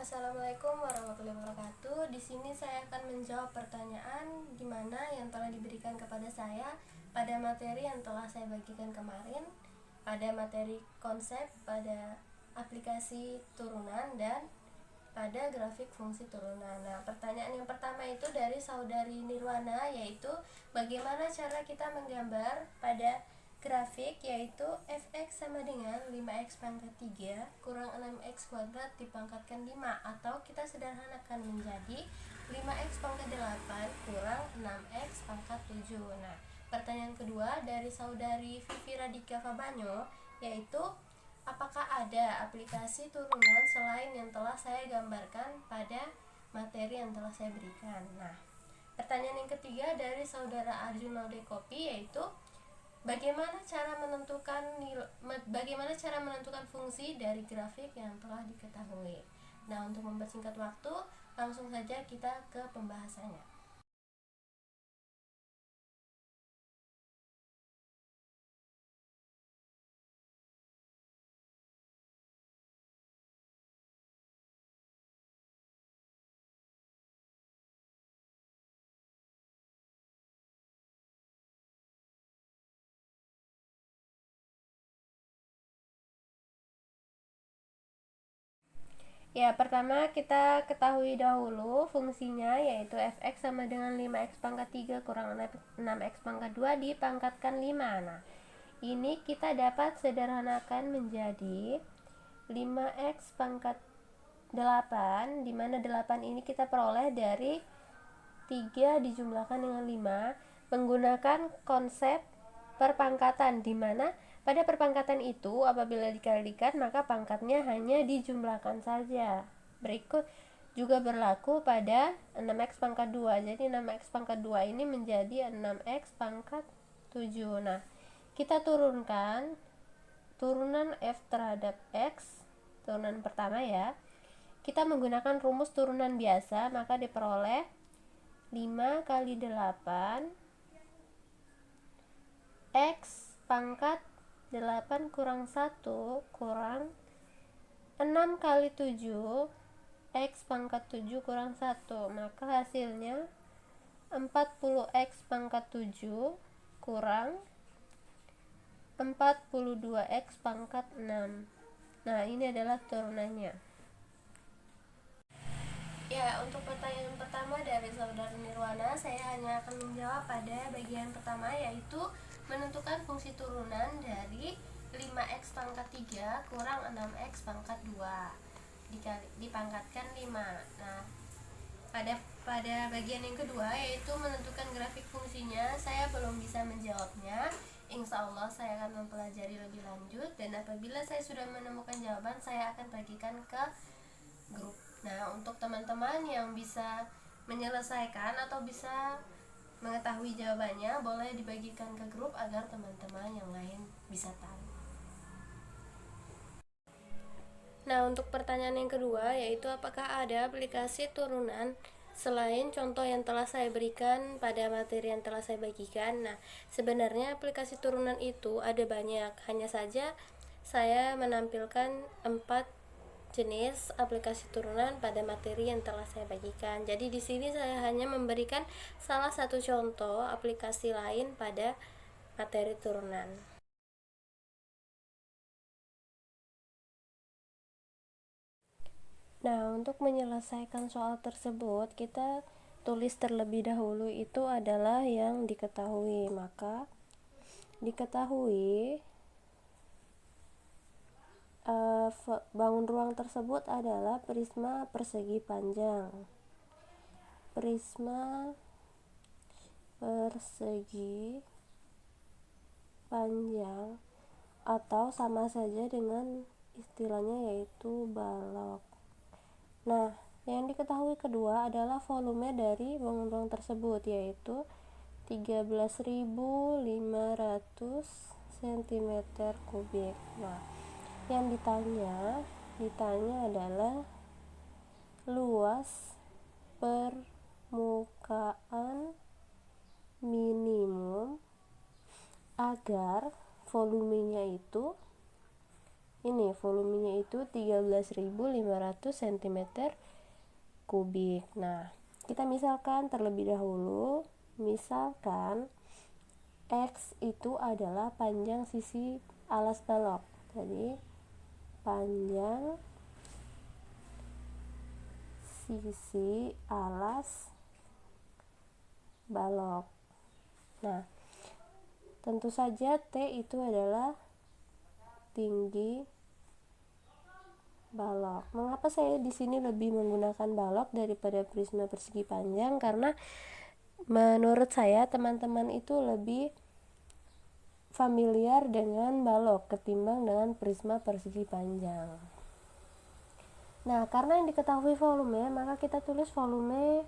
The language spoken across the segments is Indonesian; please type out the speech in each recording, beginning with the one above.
Assalamualaikum warahmatullahi wabarakatuh. Di sini saya akan menjawab pertanyaan di mana yang telah diberikan kepada saya pada materi yang telah saya bagikan kemarin, pada materi konsep, pada aplikasi turunan, dan pada grafik fungsi turunan. Nah, pertanyaan yang pertama itu dari saudari Nirwana, yaitu bagaimana cara kita menggambar pada grafik, yaitu fx sama dengan 5x pangkat 3 kurang 6x kuadrat dipangkatkan 5, atau kita sederhanakan menjadi 5x pangkat 8 kurang 6x pangkat 7. Nah, pertanyaan kedua dari saudari Vivi Radika Fabanyo, yaitu apakah ada aplikasi turunan selain yang telah saya gambarkan pada materi yang telah saya berikan. Nah, pertanyaan yang ketiga dari saudara Arjuna Dekopi, yaitu bagaimana cara menentukan fungsi dari grafik yang telah diketahui. Nah, untuk mempersingkat waktu, langsung saja kita ke pembahasannya. Ya, pertama kita ketahui dahulu fungsinya, yaitu fx sama dengan 5x pangkat 3 kurang 6x pangkat 2 dipangkatkan 5. Nah, ini kita dapat sederhanakan menjadi 5x pangkat 8, dimana 8 ini kita peroleh dari 3 dijumlahkan dengan 5 menggunakan konsep perpangkatan, dimana pada perpangkatan itu apabila dikalikan maka pangkatnya hanya dijumlahkan saja. Berikut juga berlaku pada 6x pangkat 2. Jadi 6x pangkat 2 ini menjadi 6x pangkat 7. Nah, kita turunkan turunan f terhadap x, turunan pertama ya. Kita menggunakan rumus turunan biasa, maka diperoleh 5 kali 8 x pangkat 8 kurang 1 kurang 6 kali 7 x pangkat 7 kurang 1, maka hasilnya 40x pangkat 7 kurang 42x pangkat 6. Nah, ini adalah turunannya. Ya, untuk pertanyaan pertama dari saudara Nirwana, saya hanya akan menjawab pada bagian pertama, yaitu menentukan fungsi turunan dari 5x pangkat 3 kurang 6x pangkat 2 dipangkatkan 5. Nah, pada bagian yang kedua, yaitu menentukan grafik fungsinya, saya belum bisa menjawabnya. Insya Allah saya akan mempelajari lebih lanjut, dan apabila saya sudah menemukan jawaban, saya akan bagikan ke grup. Nah, untuk teman-teman yang bisa menyelesaikan atau bisa mengetahui jawabannya, boleh dibagikan ke grup agar teman-teman yang lain bisa tahu. Nah, untuk pertanyaan yang kedua, yaitu apakah ada aplikasi turunan selain contoh yang telah saya berikan pada materi yang telah saya bagikan. Nah, sebenarnya aplikasi turunan itu ada banyak, hanya saja saya menampilkan 4 jenis aplikasi turunan pada materi yang telah saya bagikan. Jadi di sini saya hanya memberikan salah satu contoh aplikasi lain pada materi turunan. Nah, untuk menyelesaikan soal tersebut, kita tulis terlebih dahulu itu adalah yang diketahui. Maka diketahui bangun ruang tersebut adalah prisma persegi panjang. Prisma persegi panjang, atau sama saja dengan istilahnya yaitu balok. Nah, yang diketahui kedua adalah volume dari bangun ruang tersebut, yaitu 13.500 cm3. Nah, yang ditanya adalah luas permukaan minimum agar volumenya itu ini volumenya itu 13.500 cm kubik. Nah, kita misalkan terlebih dahulu, misalkan X itu adalah panjang sisi alas balok. Jadi panjang sisi alas balok. Nah, tentu saja T itu adalah tinggi balok. Mengapa saya di sini lebih menggunakan balok daripada prisma persegi panjang? Karena menurut saya teman-teman itu lebih familiar dengan balok ketimbang dengan prisma persegi panjang. Nah, karena yang diketahui volume, maka kita tulis volume,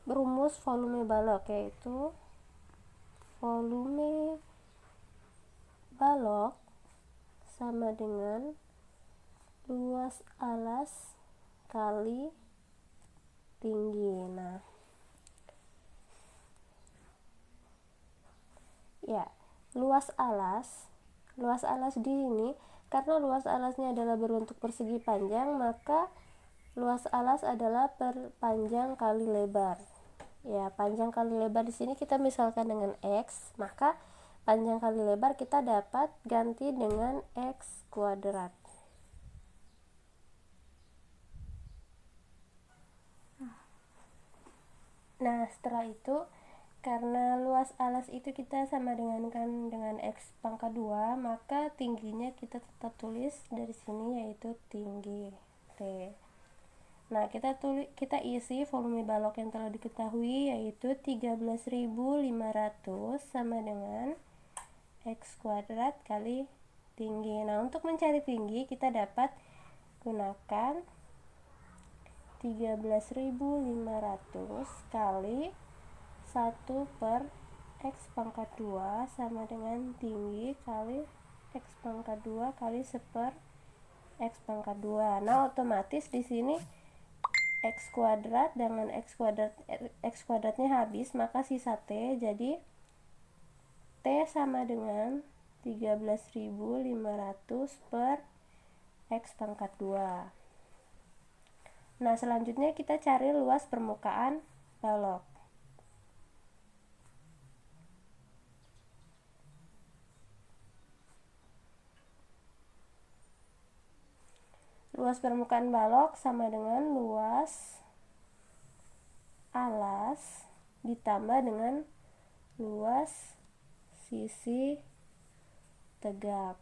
rumus volume balok, yaitu volume balok sama dengan luas alas kali tinggi. Nah, ya, luas alas di sini, karena luas alasnya adalah berbentuk persegi panjang, maka luas alas adalah per panjang kali lebar. Ya, panjang kali lebar di sini kita misalkan dengan X, maka panjang kali lebar kita dapat ganti dengan X kuadrat. Nah, setelah itu, karena luas alas itu kita sama dengan X pangkat 2, maka tingginya kita tetap tulis dari sini, yaitu tinggi T. Nah, kita isi volume balok yang telah diketahui, yaitu 13.500 sama dengan X kuadrat kali tinggi. Nah, untuk mencari tinggi kita dapat gunakan 13.500 kali 1 per X pangkat 2 sama dengan tinggi kali X pangkat 2 kali 1/, X pangkat 2. Nah, otomatis di sini X kuadrat dengan X kuadratnya habis, maka sisa T. Jadi T sama dengan 13.500 per X pangkat 2. Nah, selanjutnya kita cari luas permukaan balok. Luas permukaan balok sama dengan luas alas ditambah dengan luas sisi tegak.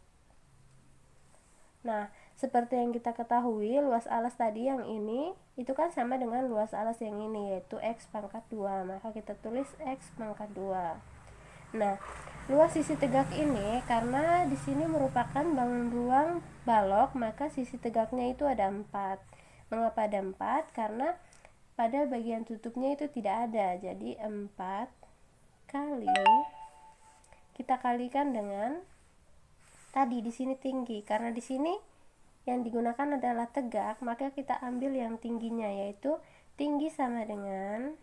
Nah, seperti yang kita ketahui, luas alas tadi yang ini itu kan sama dengan luas alas yang ini, yaitu X pangkat 2. Maka kita tulis X pangkat 2. Nah, luas sisi tegak ini karena di sini merupakan bangun ruang balok, maka sisi tegaknya itu ada 4. Mengapa ada 4? Karena pada bagian tutupnya itu tidak ada. Jadi 4 kali kita kalikan dengan tadi di sini tinggi. Karena di sini yang digunakan adalah tegak, maka kita ambil yang tingginya, yaitu tinggi sama dengan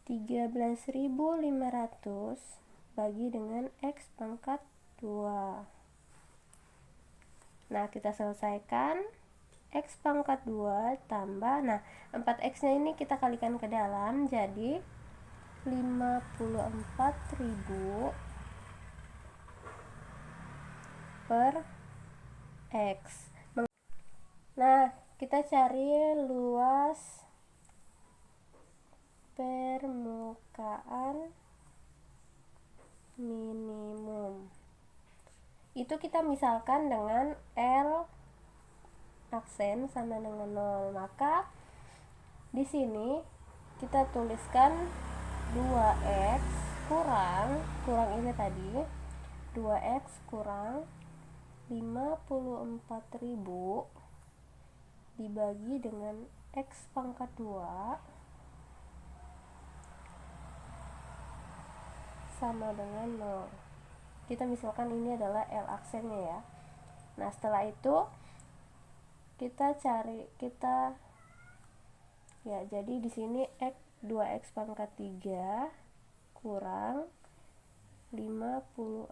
13.500 bagi dengan X pangkat 2. Nah, kita selesaikan. X pangkat 2 tambah, nah 4X nya ini kita kalikan ke dalam, jadi 54.000 per X. Nah, kita cari luas permukaan minimum. Itu kita misalkan dengan L aksen sama dengan 0. Maka di sini kita tuliskan 2X kurang ini tadi, 2X kurang 54.000 dibagi dengan X pangkat 2 sama dengan 0. Kita misalkan ini adalah L aksennya ya. Nah, setelah itu kita ya, jadi di sini 2X pangkat 3 kurang 54.000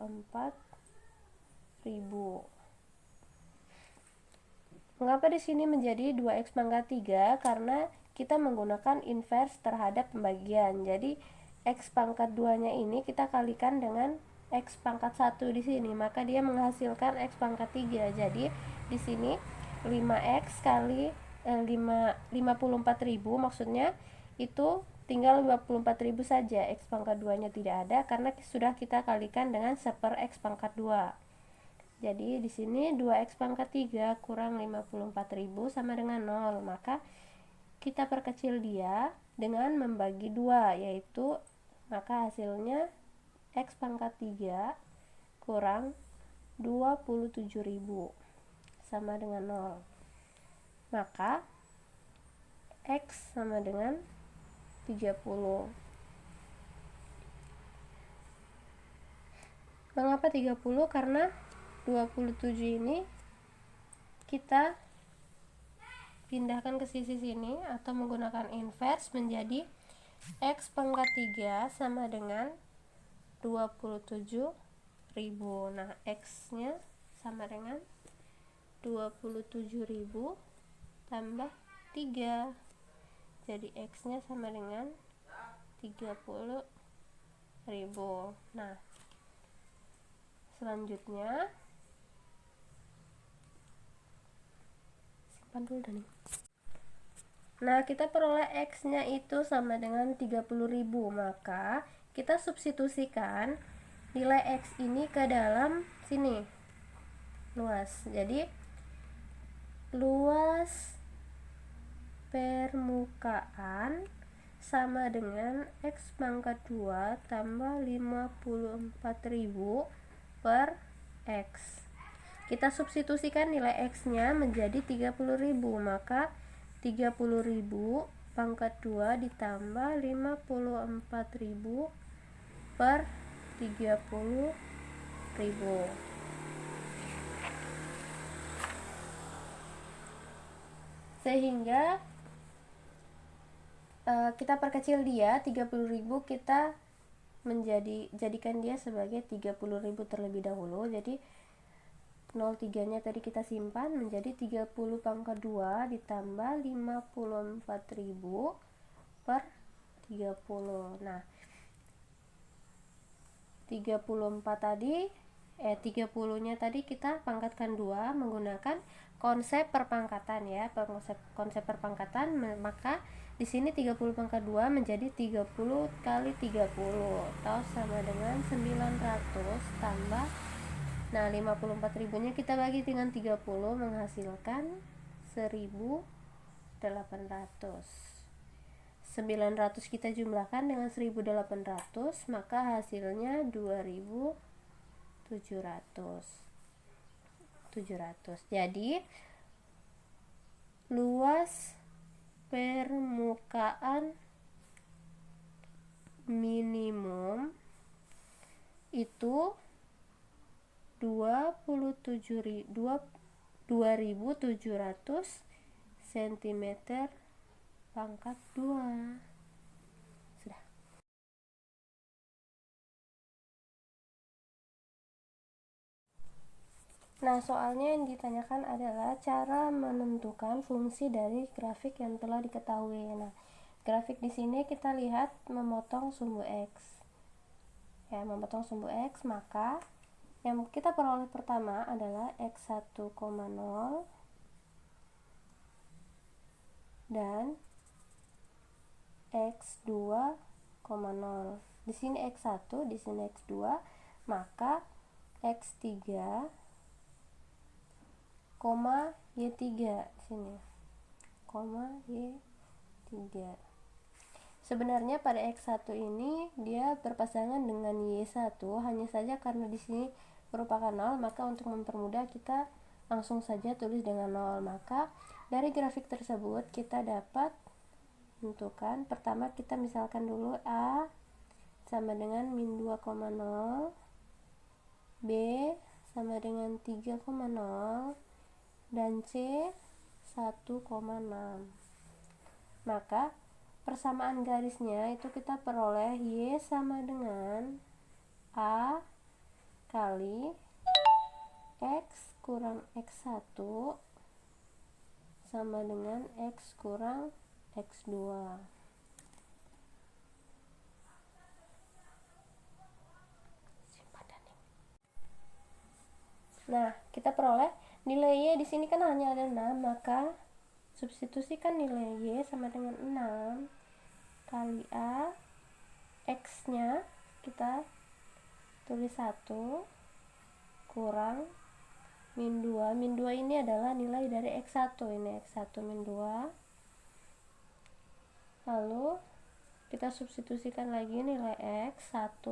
Mengapa di sini menjadi 2x pangkat 3? Karena kita menggunakan inverse terhadap pembagian. Jadi x pangkat 2-nya ini kita kalikan dengan x pangkat 1 di sini, maka dia menghasilkan x pangkat 3. Jadi di sini 5x kali 54.000, maksudnya itu tinggal 54.000 saja. X pangkat 2-nya tidak ada karena sudah kita kalikan dengan 1/x pangkat 2. Jadi di sini 2x pangkat 3 kurang 54.000 sama dengan 0. Maka kita perkecil dia dengan membagi 2, yaitu maka hasilnya x pangkat 3 kurang 27.000 sama dengan 0. Maka x sama dengan 30. Mengapa 30? Karena 27 ini kita pindahkan ke sisi sini atau menggunakan inverse menjadi x pangkat 3 sama dengan 27.000. Nah, x nya sama dengan 27.000 tambah 3, jadi x nya sama dengan 30.000. Nah, selanjutnya simpan dulu nih. Nah, kita peroleh x nya itu sama dengan 30.000, maka kita substitusikan nilai x ini ke dalam sini, luas. Jadi luas permukaan sama dengan x pangkat 2 tambah 54.000 per x. Kita substitusikan nilai x nya menjadi 30.000, maka 30.000 pangkat 2 ditambah 54.000 per 30.000. Sehingga kita perkecil dia, 30.000 kita jadikan dia sebagai 30.000 terlebih dahulu. Jadi 03 nya tadi kita simpan menjadi 30 pangkat 2 ditambah 54.000 per 30. Nah, 34 tadi 30 nya tadi kita pangkatkan 2 menggunakan konsep perpangkatan ya, konsep perpangkatan. Maka di sini 30 pangkat 2 menjadi 30 kali 30 atau sama dengan 900 tambah, nah 54.000 nya kita bagi dengan 30 menghasilkan 1.800. 900 kita jumlahkan dengan 1.800, maka hasilnya 2.700. Jadi luas permukaan minimum itu 2.700 cm pangkat 2. Sudah. Nah, soalnya yang ditanyakan adalah cara menentukan fungsi dari grafik yang telah diketahui. Nah, grafik di sini kita lihat memotong sumbu x. Ya, memotong sumbu x, maka yang kita peroleh pertama adalah x1,0 dan x2,0. Di sini x1, di sini x2, maka x3, y3 sini, y3. Sebenarnya pada x1 ini dia berpasangan dengan y1, hanya saja karena di sini merupakan 0, maka untuk mempermudah kita langsung saja tulis dengan 0. Maka dari grafik tersebut kita dapat tentukan, pertama kita misalkan dulu A sama dengan min 2,0, B sama dengan 3,0, dan C 1,6. Maka persamaan garisnya itu kita peroleh Y sama dengan A kali X kurang X1 sama dengan X kurang X2. Nah, kita peroleh nilai Y di sini kan hanya ada 6, maka substitusikan nilai Y sama dengan 6 kali A, X-nya kita tulis 1 kurang min 2. Min 2 ini adalah nilai dari X1, ini X1 min 2. Lalu kita substitusikan lagi nilai X1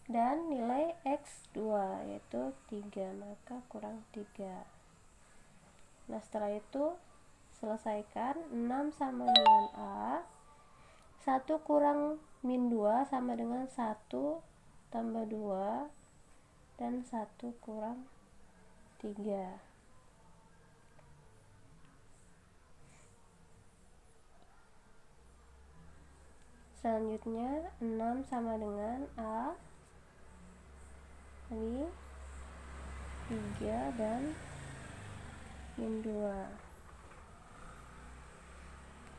dan nilai X2 yaitu 3, maka kurang 3. Nah, setelah itu selesaikan. 6 sama dengan A, 1 kurang min 2 sama dengan 1 tambah 2, dan 1 kurang 3. Selanjutnya 6 sama dengan A kali 3 dan min 2.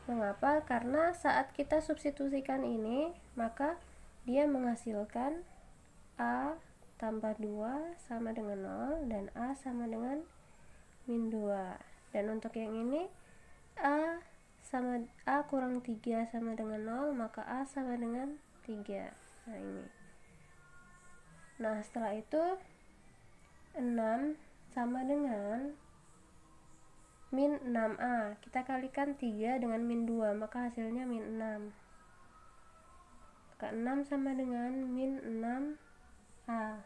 Mengapa? Karena saat kita substitusikan ini, maka dia menghasilkan A tambah 2 sama dengan 0 dan A sama dengan min 2. Dan untuk yang ini A kurang 3 sama dengan 0, maka A sama dengan 3. Nah, ini. Nah, setelah itu 6 sama dengan min 6A. Kita kalikan 3 dengan min 2, maka hasilnya min 6. Maka 6 sama dengan min 6A.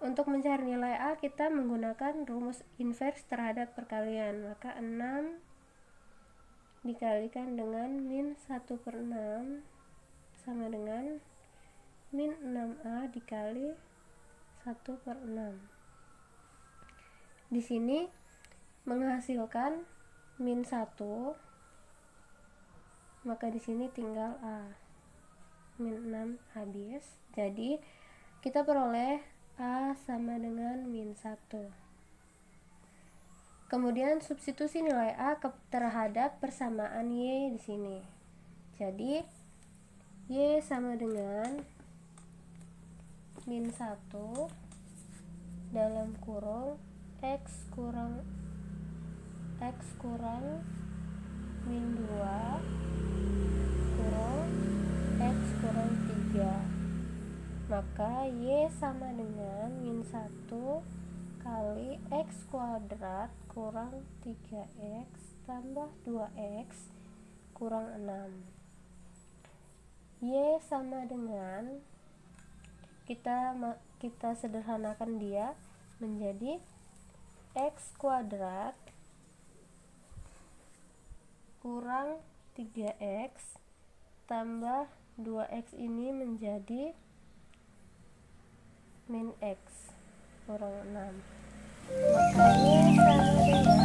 Untuk mencari nilai A, kita menggunakan rumus invers terhadap perkalian. Maka 6 dikalikan dengan min 1/6 sama dengan min 6A dikali 1/6. Di sini menghasilkan min 1, maka di sini tinggal A. Min 6 habis. Jadi kita peroleh A sama dengan min 1. Kemudian substitusi nilai A terhadap persamaan Y di sini. Jadi Y sama dengan min 1 dalam kurung X kurang min 2 kurung X kurang 3. Maka Y sama dengan min 1 kali X kuadrat kurang 3X tambah 2X kurang 6. Y sama dengan, kita sederhanakan dia menjadi X kuadrat kurang 3X tambah 2X ini menjadi min X kurang 6. Maka Y sama dengan